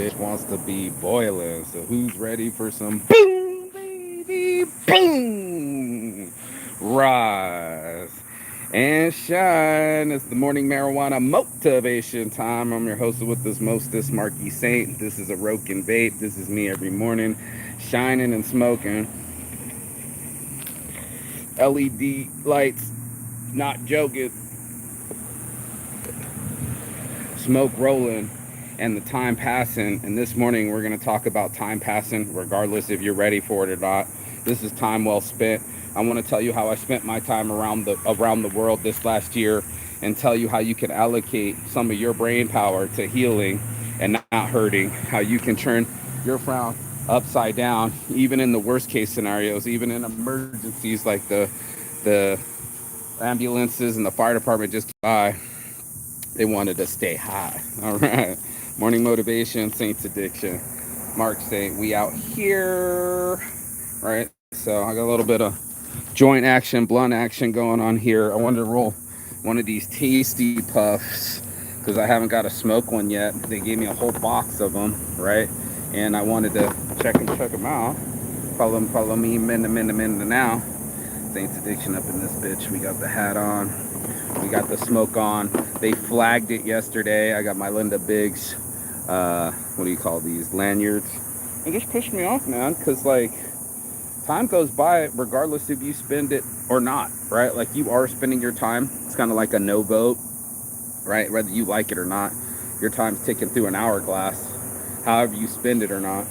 bitch wants to be boiling. So who's ready for some boom, baby, boom? Rise and shine. It's the morning marijuana motivation time. I'm your host with this mostest, Marky Saint. This is a Roken Vape. This is me every morning, shining and smoking. LED lights, not joking. Smoke rolling and the time passing. And this morning we're going to talk about time passing, regardless if you're ready for it or not. This is time well spent. I want to tell you how I spent my time around the world this last year, and tell you how you can allocate some of your brain power to healing and not hurting. How you can turn your frown upside down, even in the worst case scenarios, even in emergencies like the ambulances and the fire department just by. They wanted to stay high. All right. Morning motivation, Saints addiction. Mark Saint, we out here. Right. So I got a little bit of joint action, blunt action going on here. I wanted to roll one of these tasty puffs because I haven't got to smoke one yet. They gave me a whole box of them, right? And I wanted to check them out. Follow me, minute now. Saints addiction up in this bitch. We got the hat on. We got the smoke on. They flagged it yesterday. I got my Linda Biggs, what do you call these, lanyards. It just pissed me off, man, because, like, time goes by regardless if you spend it or not, right? Like, you are spending your time. It's kind of like a no vote, right? Whether you like it or not, your time's ticking through an hourglass, however you spend it or not.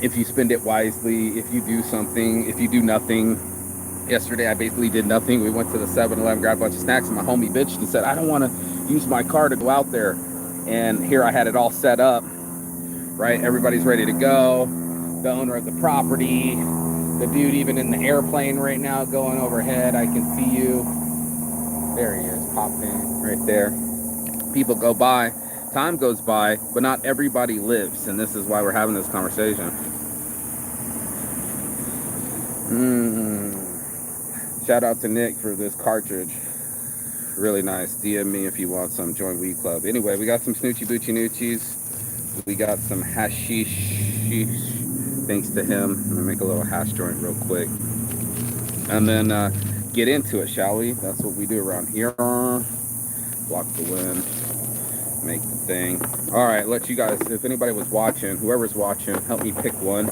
If you spend it wisely, if you do something, if you do nothing. Yesterday I basically did nothing. We went to the 7-Eleven, grabbed a bunch of snacks, and my homie bitched and said, I don't want to use my car to go out there. And here I had it all set up, right? Everybody's ready to go. The owner of the property, the dude even in the airplane right now going overhead. I can see you. There he is, popping right there. People go by. Time goes by, but not everybody lives. And this is why we're having this conversation. Shout out to Nick for this cartridge. Really nice. DM me if you want some. Join Weed Club. Anyway, we got some Snoochie Boochie Noochies. We got some hashish. Thanks to him. I'm going to make a little hash joint real quick. And then get into it, shall we? That's what we do around here. Block the wind. Make the thing. All right, let you guys, if anybody was watching, whoever's watching, help me pick one.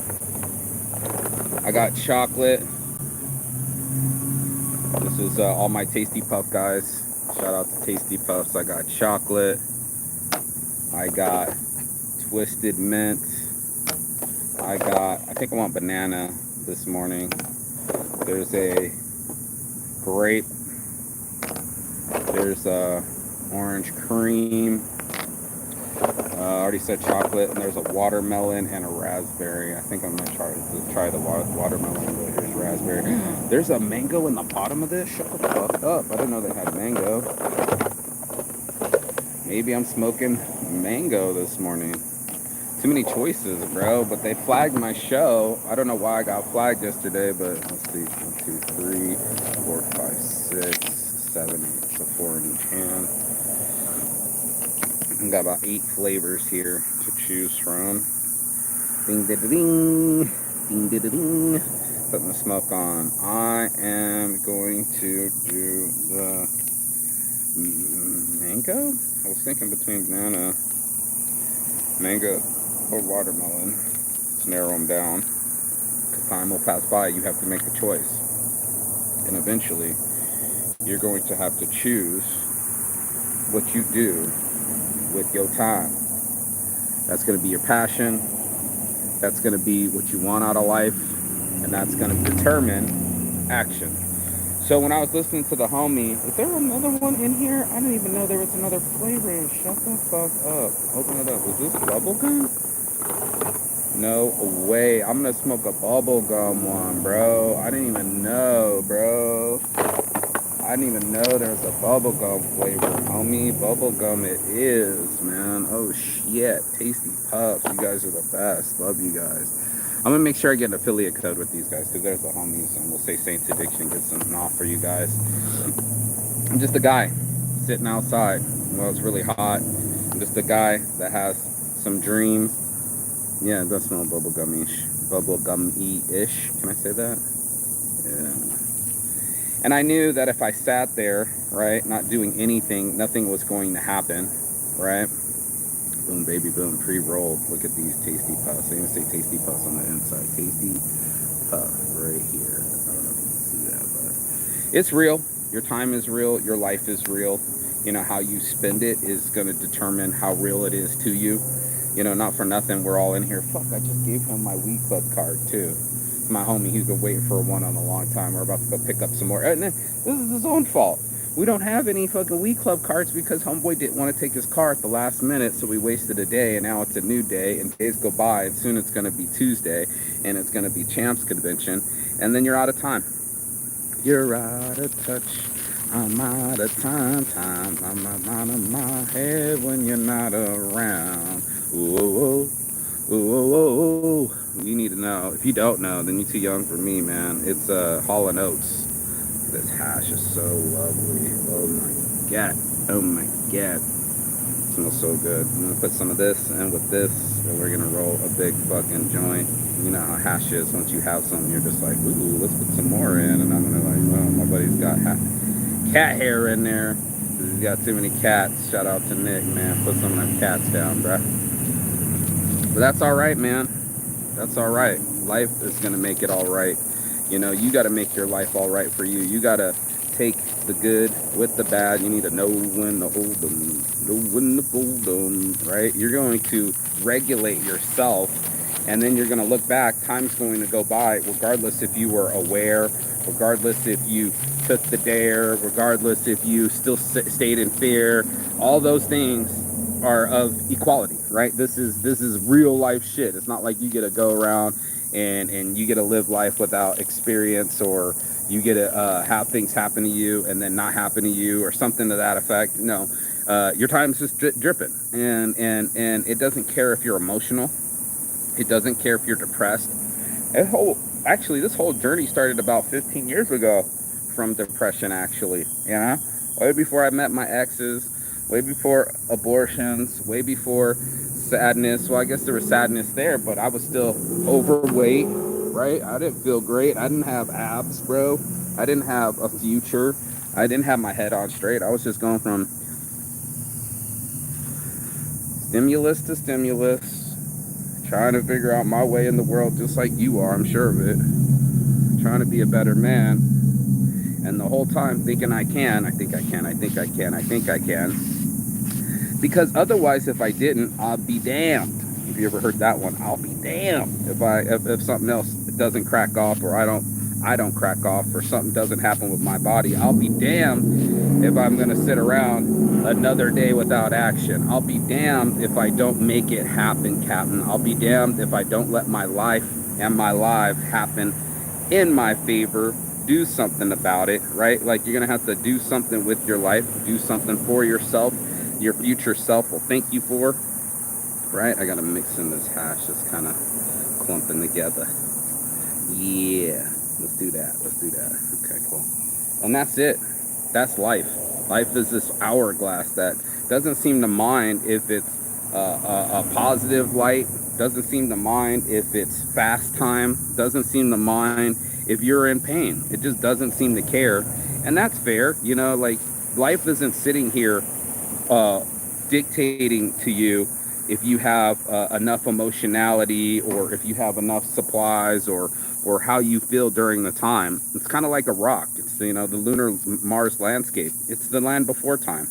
I got chocolate. This is all my Tasty Puff guys. Shout out to Tasty Puffs. I got chocolate. I got twisted mint. I think I want banana this morning. There's a grape. There's a orange cream. I already said chocolate. And there's a watermelon and a raspberry. I think I'm going to try the watermelon. Here's raspberry. There's a mango in the bottom of this? Shut the fuck up. I didn't know they had mango. Maybe I'm smoking mango this morning. Too many choices, bro. But they flagged my show. I don't know why I got flagged yesterday, but let's see. 1, 2, 3, 4, 5, 6, 7, 8. So 4 in each hand. I've got about 8 flavors here to choose from. Ding, ding, ding, ding, ding, ding. Putting the smoke on. I am going to do the mango. I was thinking between banana, mango, or watermelon. Let's narrow them down. Because time will pass by. You have to make a choice, and eventually, you're going to have to choose what you do with your time. That's going to be your passion. That's going to be what you want out of life, and that's going to determine action. So when I was listening to the homie, is there another one in here? I didn't even know there was another flavor. Shut the fuck up. Open it up. Is this bubblegum? No way. I'm going to smoke a bubblegum one, bro. I didn't even know, bro. I didn't even know there was a bubblegum flavor, homie. Bubblegum it is, man. Oh, shit. Tasty Puffs. You guys are the best. Love you guys. I'm going to make sure I get an affiliate code with these guys, because there's the homies, and we'll say Saints Addiction gets something off for you guys. I'm just a guy sitting outside, Well, it's really hot. I'm just a guy that has some dreams. Yeah, it does smell bubblegum-y-ish. Can I say that? Yeah. And I knew that if I sat there, right, not doing anything, nothing was going to happen, right? Boom, baby, boom, pre-rolled. Look at these tasty puffs. I even say tasty puffs on the inside. Tasty puff right here. I don't know if you can see that, but it's real. Your time is real. Your life is real. You know, how you spend it is going to determine how real it is to you. You know, not for nothing, we're all in here. Fuck, I just gave him my Weed Club card, too. It's my homie. He's been waiting for one on a long time. We're about to go pick up some more. And this is his own fault. We don't have any fucking Weed Club cards because homeboy didn't want to take his car at the last minute, so we wasted a day, and now it's a new day, and days go by, and soon it's going to be Tuesday, and it's going to be Champs Convention, and then you're out of time. You're out of touch. I'm out of time. I'm out of my head when you're not around. Ooh, ooh, ooh, ooh. You need to know. If you don't know, then you're too young for me, man. It's Hall & Oates. This hash is so lovely. Oh my god. Oh my god. It smells so good. I'm gonna put some of this in with this, and we're gonna roll a big fucking joint. You know how hash is. Once you have something, you're just like, ooh, let's put some more in. And I'm gonna like, well, my buddy's got cat hair in there. He's got too many cats. Shout out to Nick, man. Put some of them cats down, bruh. But that's all right, man. That's all right. Life is gonna make it all right. You know, you got to make your life all right for you. You got to take the good with the bad. You need to know when to hold them, know when to fold them, right? You're going to regulate yourself, and then you're going to look back. Time's going to go by, regardless if you were aware, regardless if you took the dare, regardless if you still stayed in fear. All those things are of equality, right? This is real life shit. It's not like you get to go around and you get to live life without experience, or you get to have things happen to you and then not happen to you, or something to that effect. No, your time's just dripping, and it doesn't care if you're emotional. It doesn't care if you're depressed. Actually, this whole journey started about 15 years ago from depression, actually, you know, way before I met my exes, way before abortions, way before sadness. Well, I guess there was sadness there, but I was still overweight, right? I didn't feel great. I didn't have abs, bro. I didn't have a future. I didn't have my head on straight. I was just going from stimulus to stimulus, trying to figure out my way in the world, just like you are, I'm sure of it. Trying to be a better man. And the whole time thinking I can. Because otherwise, if I didn't, I'll be damned. If you ever heard that one, I'll be damned if something else doesn't crack off, or I don't crack off, or something doesn't happen with my body. I'll be damned if I'm gonna sit around another day without action. I'll be damned if I don't make it happen, Captain. I'll be damned if I don't let my life and my life happen in my favor. Do something about it, right? Like, you're gonna have to do something with your life, do something for yourself. Your future self will thank you for, right? I gotta mix in this hash. It's kind of clumping together. Yeah, let's do that. Okay, cool. And that's it. That's life. Life is this hourglass that doesn't seem to mind if it's a positive light, doesn't seem to mind if it's fast time, doesn't seem to mind if you're in pain. It just doesn't seem to care. And that's fair. You know, like, life isn't sitting here dictating to you if you have enough emotionality, or if you have enough supplies, or how you feel during the time. It's kind of like a rock. It's, you know, the lunar Mars landscape. It's the land before time.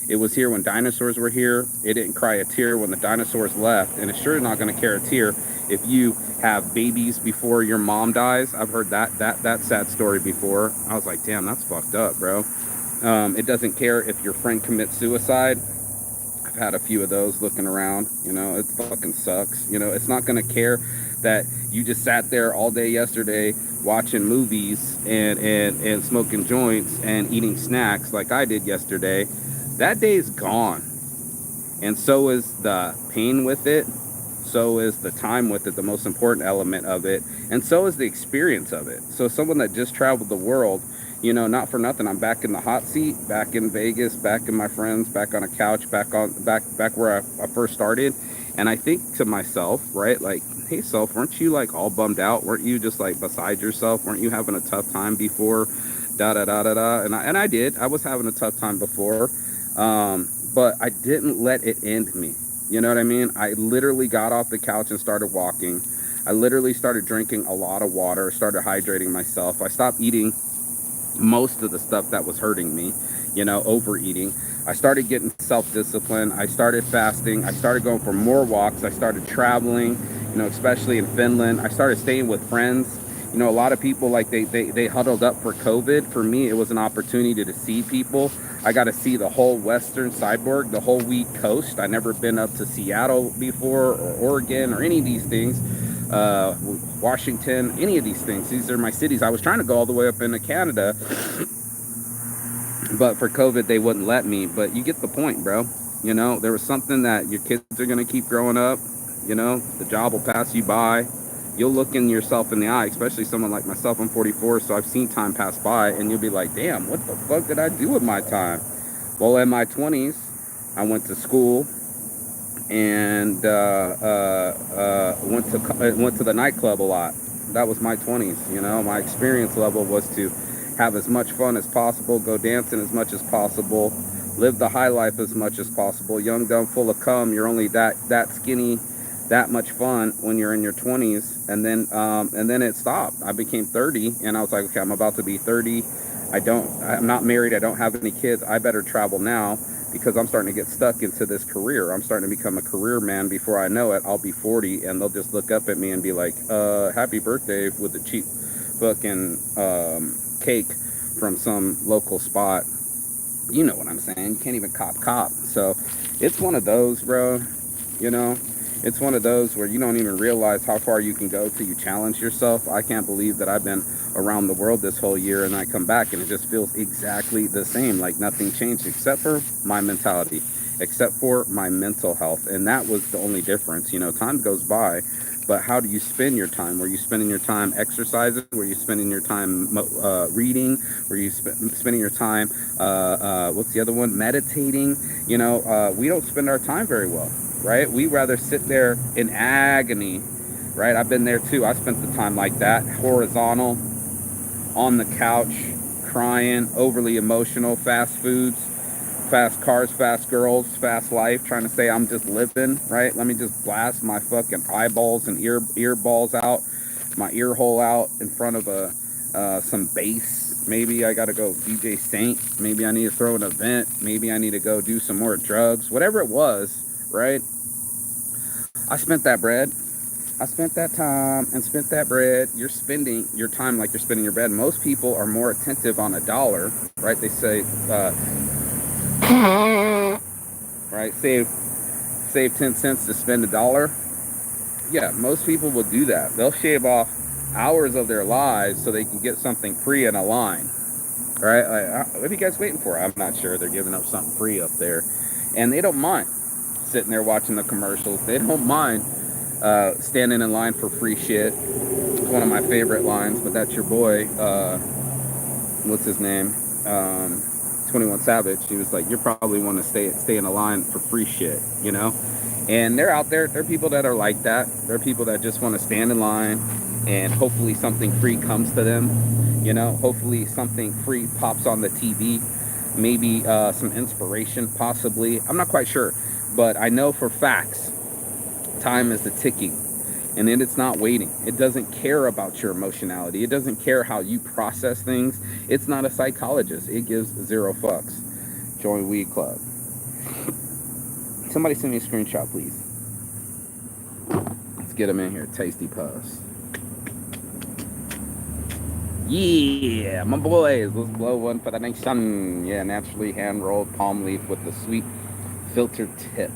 It was here when dinosaurs were here. It didn't cry a tear when the dinosaurs left, and it's sure not going to care a tear if you have babies before your mom dies. I've heard that sad story before. I was like, damn, that's fucked up, bro. It doesn't care if your friend commits suicide. I've had a few of those looking around. You know, it fucking sucks. You know, it's not going to care that you just sat there all day yesterday watching movies and smoking joints and eating snacks like I did yesterday. That day's gone. And so is the pain with it. So is the time with it, the most important element of it. And so is the experience of it. So someone that just traveled the world, You know, not for nothing. I'm back in the hot seat, back in Vegas, back in my friends, back on a couch, back where I first started. And I think to myself, right, like, hey, self, weren't you like all bummed out? Weren't you just like beside yourself? Weren't you having a tough time before? Da da da da da. And I did. I was having a tough time before, but I didn't let it end me. You know what I mean? I literally got off the couch and started walking. I literally started drinking a lot of water, started hydrating myself. I stopped eating most of the stuff that was hurting me, you know, overeating. I started getting self-discipline. I started fasting. I started going for more walks. I started traveling, you know, especially in Finland. I started staying with friends. You know, a lot of people, like, they huddled up for COVID. For me, it was an opportunity to see people. I got to see the whole western seaboard, the whole wheat coast. I never been up to Seattle before, or Oregon, or any of these things. Washington, any of these things. These are my cities. I was trying to go all the way up into Canada, but for COVID, they wouldn't let me. But you get the point, bro. You know, there was something that your kids are going to keep growing up. You know, the job will pass you by. You'll look in yourself in the eye, especially someone like myself. I'm 44, so I've seen time pass by, and you'll be like, damn, what the fuck did I do with my time? Well, in my 20s, I went to school and went to the nightclub a lot. That was my 20s. You know, my experience level was to have as much fun as possible, go dancing as much as possible, live the high life as much as possible. Young, dumb, full of cum. You're only that skinny, that much fun when you're in your 20s, and then it stopped. I became 30, and I was like, okay, I'm about to be 30. I'm not married. I don't have any kids. I better travel now, because I'm starting to get stuck into this career. I'm starting to become a career man. Before I know it, I'll be 40, and they'll just look up at me and be like, happy birthday, with a cheap fucking cake from some local spot. You know what I'm saying? You can't even cop. So it's one of those, bro. You know, it's one of those where you don't even realize how far you can go till you challenge yourself. I can't believe that I've been around the world this whole year, and I come back and it just feels exactly the same, like nothing changed, except for my mentality, except for my mental health. And that was the only difference. You know, time goes by, but how do you spend your time? Were you spending your time exercising? Were you spending your time reading? Were you spending your time, what's the other one? Meditating? You know, we don't spend our time very well, right? We rather sit there in agony, right? I've been there too. I spent the time like that, horizontal, on the couch, crying, overly emotional, fast foods, fast cars, fast girls, fast life, trying to say I'm just living, right? Let me just blast my fucking eyeballs and ear balls out, my ear hole out in front of some bass. Maybe I gotta go DJ Saint. Maybe I need to throw an event. Maybe I need to go do some more drugs. Whatever it was, right? I spent that bread. I spent that time and spent that bread. You're spending your time like you're spending your bread. Most people are more attentive on a dollar, right? They say, right, save 10 cents to spend $1. Yeah, most people will do that. They'll shave off hours of their lives so they can get something free in a line, right? Like, what are you guys waiting for? I'm not sure. They're giving up something free up there, and they don't mind sitting there watching the commercials. They don't mind standing in line for free shit. It's one of my favorite lines, but that's your boy, what's his name? 21 Savage. He was like, you probably want to stay in a line for free shit, you know? And they're out there. There are people that are like that. There are people that just want to stand in line and hopefully something free comes to them, you know? Hopefully something free pops on the TV. Maybe some inspiration, possibly. I'm not quite sure. But I know for facts, time is the ticking, and then it's not waiting. It doesn't care about your emotionality. It doesn't care how you process things. It's not a psychologist. It gives 0 fucks. Join Weed Club. Somebody send me a screenshot, please. Let's get them in here. Tasty Puffs. Yeah, my boys. Let's blow one for the nation. Yeah, naturally hand-rolled palm leaf with the sweet filtered tip.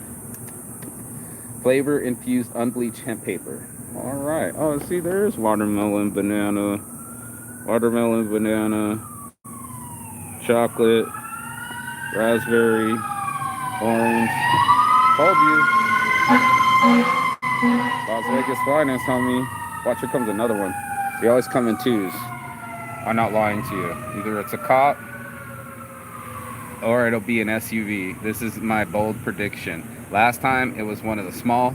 Flavor infused unbleached hemp paper. All right. Oh, see, there's watermelon, banana, chocolate, raspberry, orange. Told you. Las Vegas finest, homie. Watch, here comes another one. They always come in twos. I'm not lying to you. Either it's a cop or it'll be an SUV. This is my bold prediction. Last time it was one of the small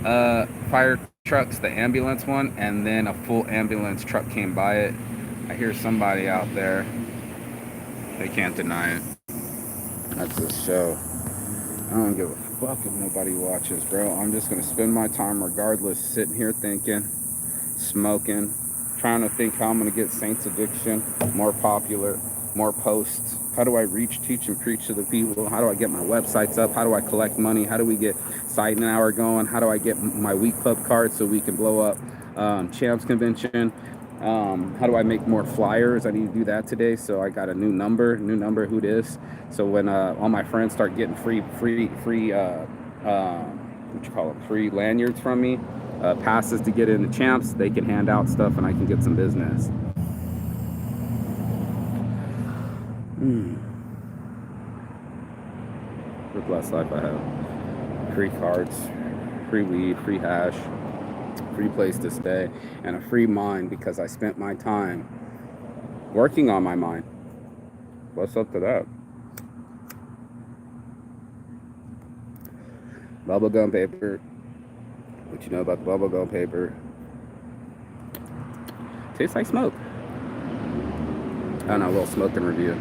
fire trucks, the ambulance one, and then a full ambulance truck came by it. I hear somebody out there. They can't deny it. That's the show. I don't give a fuck if nobody watches, bro. I'm just gonna spend my time regardless, sitting here thinking, smoking, trying to think how I'm gonna get Saints Addiction more popular, more posts. How do I reach, teach, and preach to the people? How do I get my websites up? How do I collect money? How do we get Sight and Hour going? How do I get my Week Club card so we can blow up Champs Convention? How do I make more flyers? I need to do that today. So I got a new number, who this. So when all my friends start getting free free lanyards from me, passes to get into Champs, they can hand out stuff and I can get some business. What a blessed life I have. Free cards, free weed, free hash, free place to stay, and a free mind because I spent my time working on my mind. What's up to that? Bubblegum paper. What you know about the bubblegum paper? Tastes like smoke. I don't know, a little smoking review.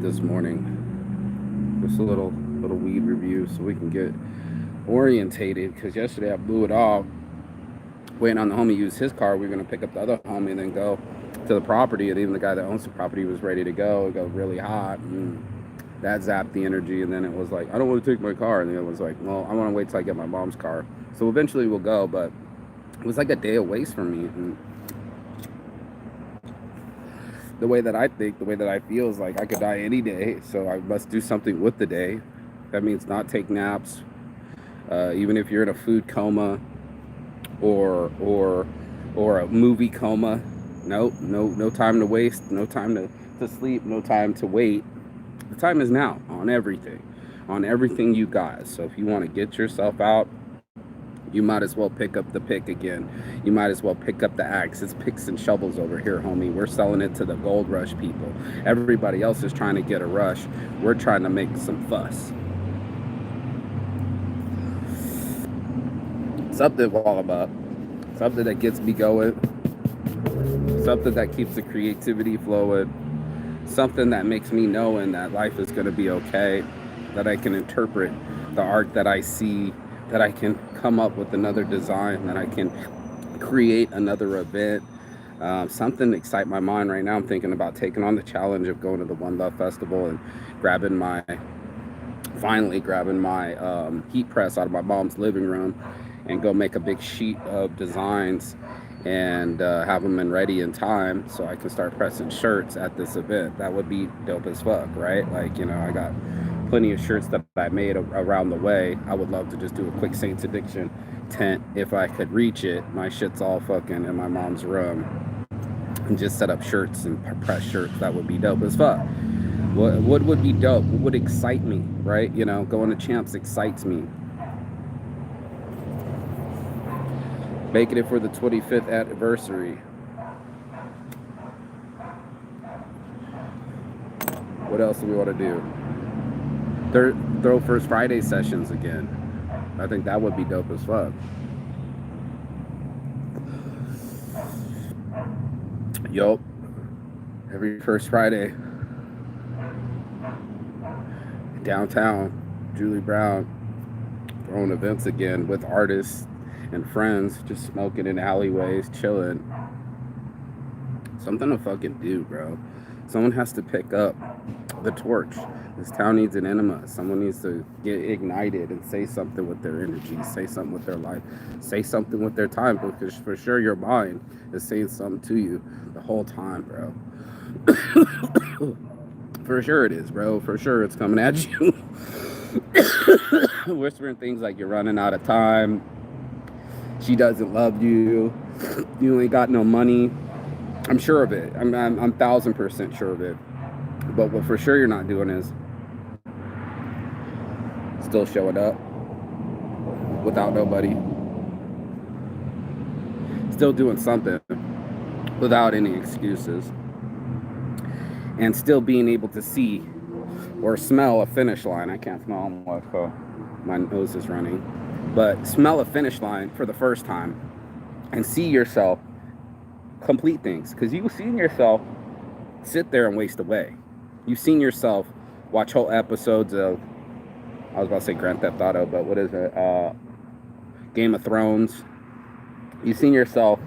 This morning, just a little weed review so we can get orientated, because yesterday I blew it off waiting on the homie to use his car. We were going to pick up the other homie and then go to the property, and even the guy that owns the property was ready to go. It got really hot, and that zapped the energy, and then it was like, I don't want to take my car, and then it was like, well, I want to wait till I get my mom's car. So eventually we'll go, but it was like a day of waste for me. And the way that I think, the way that I feel is like I could die any day, so I must do something with the day. That means not take naps, even if you're in a food coma or a movie coma. No time to waste, no time to sleep, no time to wait. The time is now on everything you got. So if you want to get yourself out, you might as well pick up the pick again. You might as well pick up the axe. It's picks and shovels over here, homie. We're selling it to the gold rush people. Everybody else is trying to get a rush. We're trying to make some fuss. Something all about. Something that gets me going. Something that keeps the creativity flowing. Something that makes me knowing that life is going to be okay. That I can interpret the art that I see. That I can come up with another design, that I can create another event. Something to excite my mind right now. I'm thinking about taking on the challenge of going to the One Love Festival and finally grabbing my heat press out of my mom's living room and go make a big sheet of designs and have them ready in time so I can start pressing shirts at this event. That would be dope as fuck, right? Like, you know, I got plenty of shirts that I made around the way. I would love to just do a quick Saints Addiction tent if I could reach it. My shit's all fucking in my mom's room, and just set up shirts and press shirts. That would be dope as fuck. What would be dope? What would excite me, right? You know, going to Champs excites me. Making it for the 25th anniversary. What else do we want to do? Throw First Friday sessions again. I think that would be dope as fuck. Yup. Every First Friday. Downtown. Julie Brown. Throwing events again with artists and friends. Just smoking in alleyways. Chilling. Something to fucking do, bro. Someone has to pick up the torch. This town needs an enema. Someone needs to get ignited and say something with their energy, say something with their life, say something with their time, because for sure your mind is saying something to you the whole time, bro. For sure it is, bro. For sure it's coming at you. Whispering things like you're running out of time, she doesn't love you, you ain't got no money. I'm sure of it. I'm 1000% sure of it. But what for sure you're not doing is still showing up without nobody. still doing something without any excuses, and still being able to see or smell a finish line. I can't smell my nose is running, but smell a finish line for the first time and see yourself complete things, because you've seen yourself sit there and waste away. You've seen yourself watch whole episodes of, I was about to say Grand Theft Auto, but what is it? Game of Thrones. You've seen yourself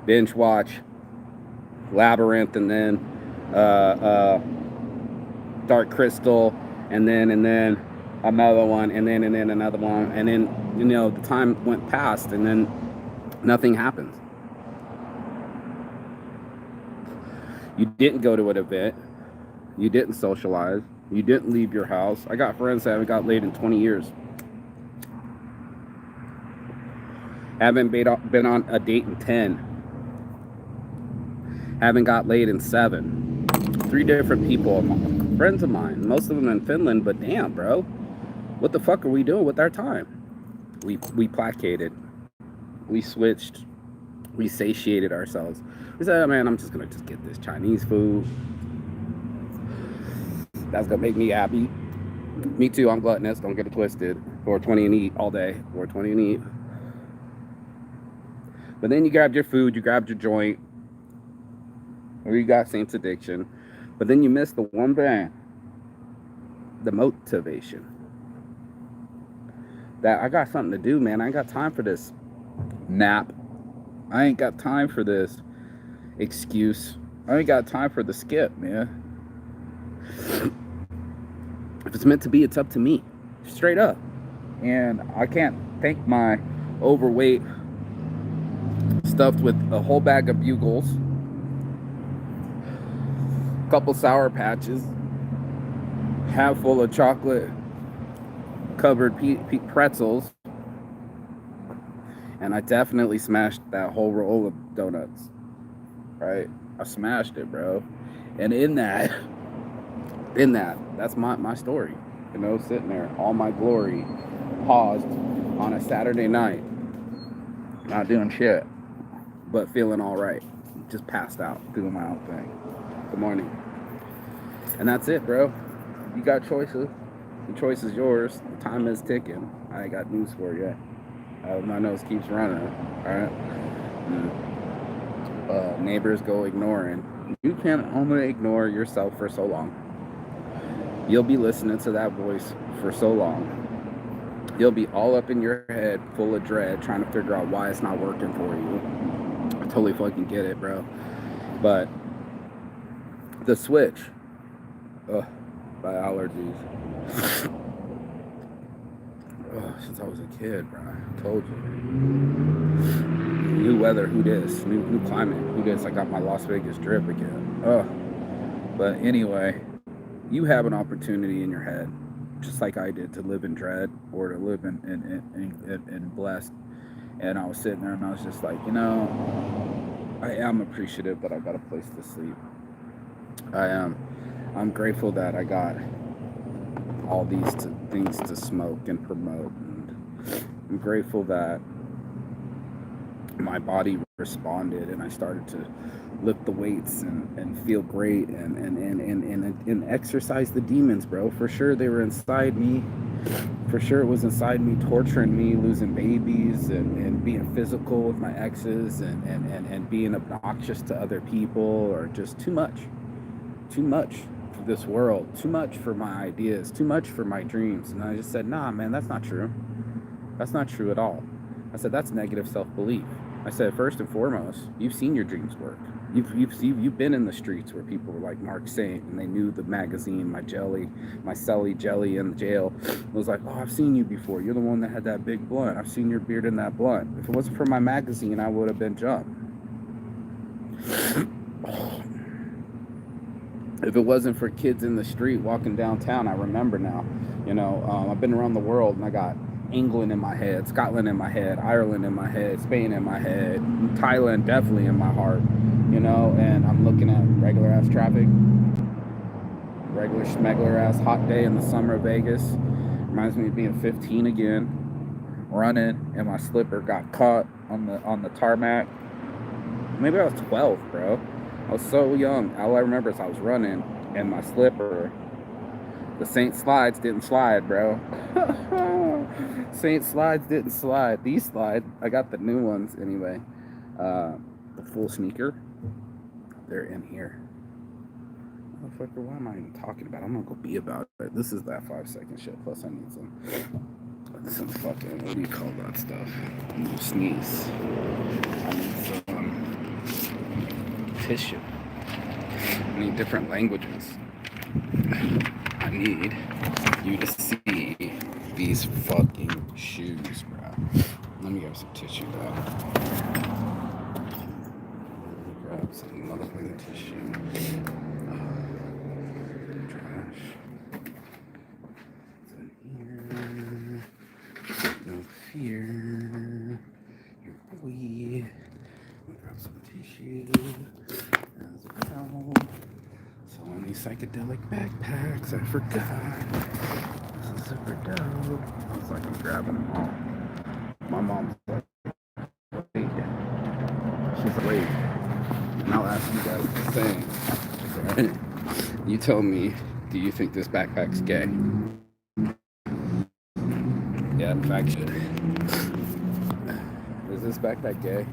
binge watch Labyrinth, and then Dark Crystal, and then another one, and then another one, and then, you know, the time went past, and then nothing happens. You didn't go to an event. You didn't socialize. You didn't leave your house. I got friends that haven't got laid in 20 years. Haven't been on a date in 10. Haven't got laid in 7. 3 different people, friends of mine, most of them in Finland, but damn, bro. What the fuck are we doing with our time? We placated. We switched. We satiated ourselves. We said, oh, man, I'm just gonna get this Chinese food. That's gonna make me happy. Me too, I'm gluttonous, don't get it twisted. 420 and eat all day. 420 and eat. But then you grabbed your food, you grabbed your joint, or you got Saints Addiction. But then you missed the one thing, the motivation. That I got something to do, man. I ain't got time for this nap. I ain't got time for this excuse. I ain't got time for the skip, man. If it's meant to be, it's up to me. Straight up. And I can't thank my overweight, stuffed with a whole bag of Bugles, a couple Sour Patches, half full of chocolate covered pretzels, and I definitely smashed that whole roll of donuts, right? I smashed it, bro. And in that, that's my story, you know, sitting there, all my glory, paused on a Saturday night, not doing shit, but feeling all right, just passed out, doing my own thing. Good morning. And that's it, bro. You got choices. The choice is yours. The time is ticking. I ain't got news for you. My nose keeps running. All right. Neighbors go ignoring. You can only ignore yourself for so long. You'll be listening to that voice for so long. You'll be all up in your head, full of dread, trying to figure out why it's not working for you. I totally fucking get it, bro. But the switch. By allergies. Since I was a kid, bro. I told you. New weather, who this? New climate, who this? I got my Las Vegas drip again. But anyway, you have an opportunity in your head, just like I did, to live in dread or to live in blessed. And I was sitting there and I was just like, you know, I am appreciative that I got a place to sleep. I'm grateful that I got all these things to smoke and promote. And I'm grateful that my body responded and I started to lift the weights and feel great and exercise the demons, bro. For sure they were inside me. For sure it was inside me, torturing me, losing babies and being physical with my exes and being obnoxious to other people, or just too much for this world, too much for my ideas, too much for my dreams. And I just said, nah, man, that's not true. That's not true at all. I said, that's negative self-belief. I said, first and foremost, you've seen your dreams work. You've been in the streets where people were like Mark Saint, and they knew the magazine, my Celly Jelly in jail. It was like, oh, I've seen you before. You're the one that had that big blunt. I've seen your beard in that blunt. If it wasn't for my magazine, I would have been jumped. If it wasn't for kids in the street walking downtown, I remember now, you know, I've been around the world and I got England in my head, Scotland in my head, Ireland in my head, Spain in my head, Thailand definitely in my heart, you know, and I'm looking at regular ass traffic, regular schmegler ass hot day in the summer of Vegas. Reminds me of being 15 again, running, and my slipper got caught on the tarmac. Maybe I was 12, bro. I was so young. All I remember is I was running and my slipper, the Saint slides didn't slide, bro. Saint slides didn't slide. These slide. I got the new ones anyway. The full sneaker. They're in here. Motherfucker, what am I even talking about? I'm gonna go be about it. This is that 5-second shit. Plus, I need some fucking, what do you call that stuff? No sneeze. I need some tissue. I need different languages. I need you to see these fucking shoes, bro. Let me grab some tissue, though. Grab some motherfucking tissue. Trash. It's in here. No fear. Your boy. Grab some tissue. As well. So on these psychedelic backpacks, I forgot. This is super dope. It's like I'm grabbing them all. My mom's like, wait. She's like, wait. And I'll ask you guys the same. Right? You tell me, do you think this backpack's gay? Yeah, in fact, shit. Is this backpack gay?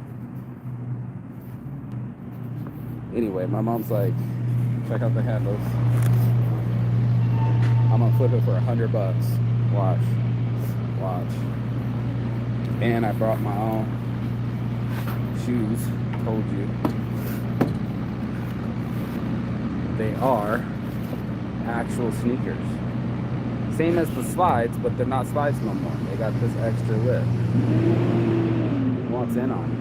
Anyway, my mom's like, check out the handles. I'm gonna flip it for $100. Watch. And I brought my own shoes. Told you. They are actual sneakers. Same as the slides, but they're not slides no more. They got this extra lift. What's in on it?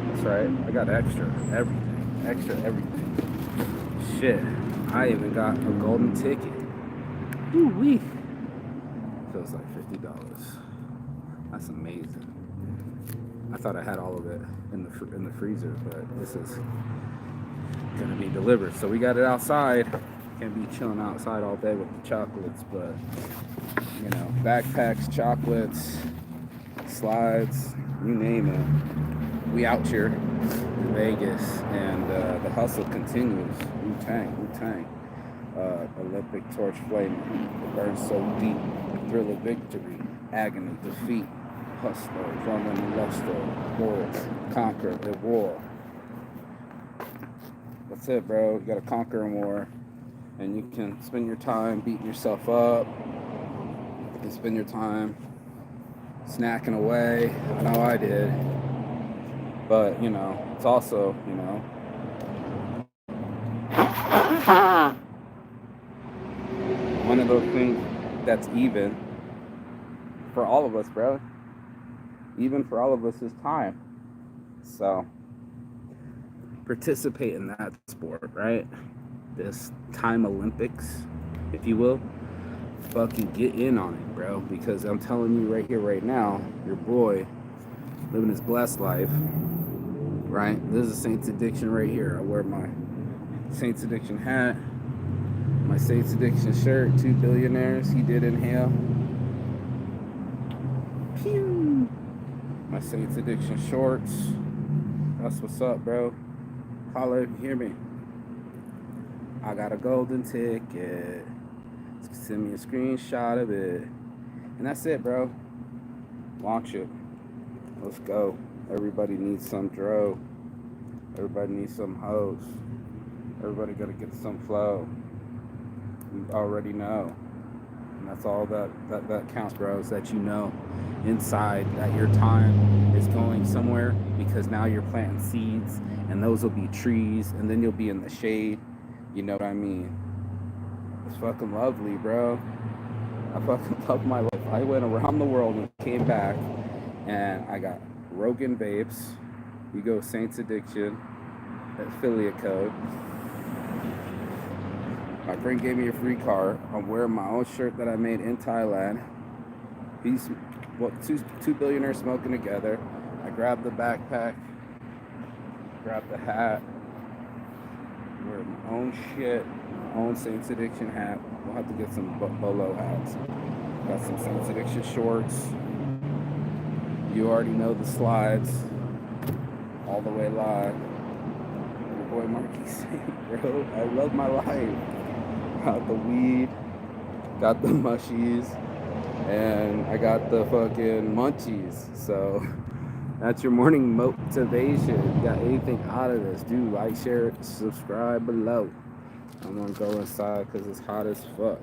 That's right. I got extra everything. Shit. I even got a golden ticket. Woo-wee. Feels like $50. That's amazing. I thought I had all of it in the freezer, but this is gonna be delivered. So we got it outside. Can't be chilling outside all day with the chocolates, but you know, backpacks, chocolates, slides, you name it. We out here in Vegas, and the hustle continues. Wu-Tang. Olympic torch flame, it burns so deep. The thrill of victory, agony, defeat, hustler, drumming, luster, war, conquer the war. That's it, bro. You gotta conquer in war, and you can spend your time beating yourself up. You can spend your time snacking away. I know I did, but you know, it's also, you know, one of those things that's even for all of us, bro. Even for all of us is time. So participate in that sport, right? This time Olympics, if you will. Fucking get in on it, bro. Because I'm telling you right here, right now, your boy living his blessed life, right? This is Saints Addiction right here. I wear my Saints Addiction hat, my Saints Addiction shirt, 2 billionaires, he did inhale. Pew! My Saints Addiction shorts. That's what's up, bro. Holla if you hear me. I got a golden ticket. Send me a screenshot of it. And that's it, bro. Launch it. Let's go. Everybody needs some dro. Everybody needs some hoes. Everybody gotta get some flow. You already know. And that's all that counts, bro, is that you know inside that your time is going somewhere, because now you're planting seeds, and those will be trees, and then you'll be in the shade. You know what I mean? It's fucking lovely, bro. I fucking love my life. I went around the world and came back, and I got Rogan Vapes. You go Saints Addiction, affiliate code. My friend gave me a free card. I'm wearing my own shirt that I made in Thailand. These, two billionaires smoking together. I grabbed the backpack, grabbed the hat, wear my own shit, my own Saints Addiction hat. We'll have to get some bolo hats. Got some Saints Addiction shorts. You already know the slides. All the way live. Your boy Marky Saint, bro. I love my life. Got the weed, got the mushies, and I got the fucking munchies. So that's your morning motivation. If you got anything out of this, do like, share, subscribe below. I'm gonna go inside because it's hot as fuck.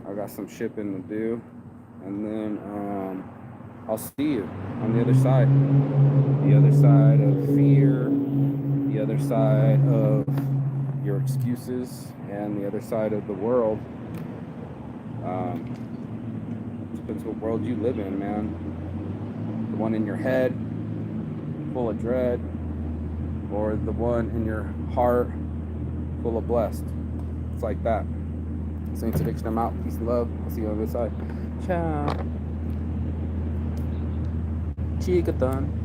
I got some shipping to do, and then I'll see you on the other side. The other side of fear, the other side of your excuses, and the other side of the world. Depends what world you live in, man. The one in your head, full of dread, or the one in your heart, full of blessed. It's like that. Saints Addiction, I'm out. Peace and love. I'll see you on the other side. Ciao. Chicathon.